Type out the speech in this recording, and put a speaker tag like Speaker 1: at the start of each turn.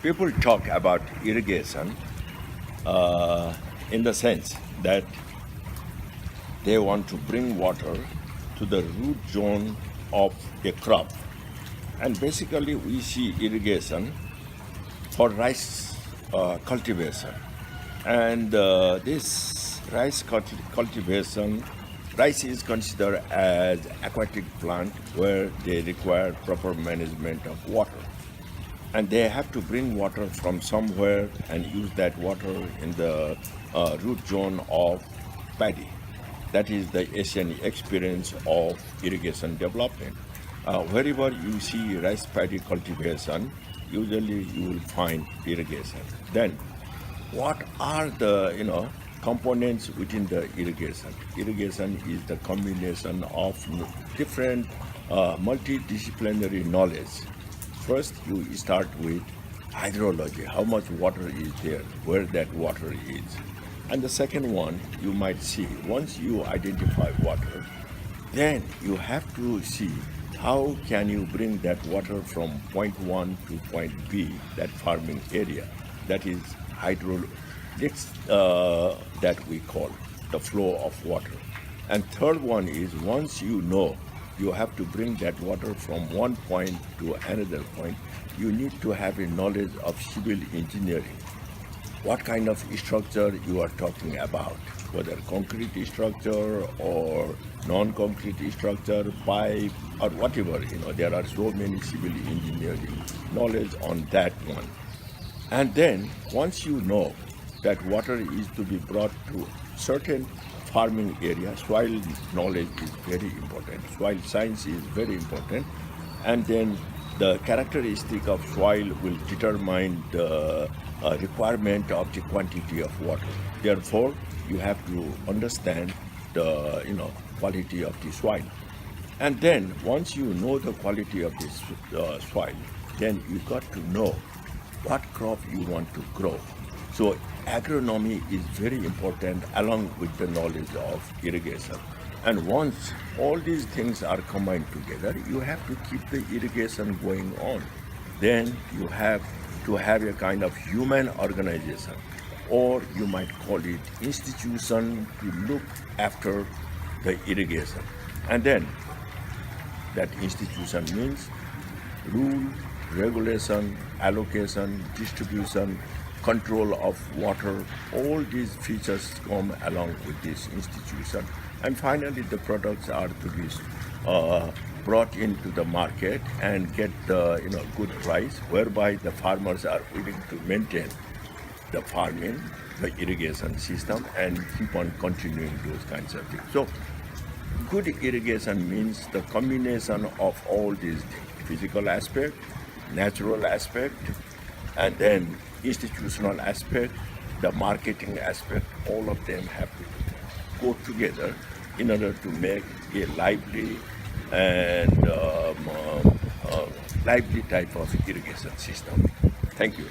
Speaker 1: People talk about irrigation in the sense that they want to bring water to the root zone of a crop. And basically, we see irrigation for rice cultivation. And this cultivation, rice is considered as aquatic plant where they require proper management of water. And they have to bring water from somewhere and use that water in the root zone of paddy. That is the Asian experience of irrigation development. Wherever you see rice paddy cultivation, usually you will find irrigation. Then, what are the components within the irrigation? Irrigation is the combination of different multidisciplinary knowledge. First, you start with hydrology, how much water is there, where that water is. And the second one, you might see, once you identify water, then you have to see how can you bring that water from point 1 to point B, that farming area. That is hydraulics that we call the flow of water. And third one is once you know you have to bring that water from one point to another point, you need to have a knowledge of civil engineering. What kind of structure you are talking about, whether concrete structure or non-concrete structure, pipe or whatever, there are so many civil engineering knowledge on that one. And then once you know that water is to be brought to certain farming area, soil knowledge is very important. Soil science is very important. And then the characteristic of soil will determine the requirement of the quantity of water. Therefore, you have to understand the quality of the soil. And then once you know the quality of this soil, then you got to know what crop you want to grow. So agronomy is very important along with the knowledge of irrigation. And once all these things are combined together, you have to keep the irrigation going on. Then you have to have a kind of human organization, or you might call it institution, to look after the irrigation. And then that institution means rule, regulation, allocation, distribution, control of water. All these features come along with this institution. And finally, the products are to be brought into the market and get the good price, whereby the farmers are willing to maintain the farming, the irrigation system, and keep on continuing those kinds of things. So good irrigation means the combination of all these things: physical aspect, natural aspect, and then institutional aspect, the marketing aspect. All of them have to go together in order to make a lively and lively type of irrigation system. Thank you.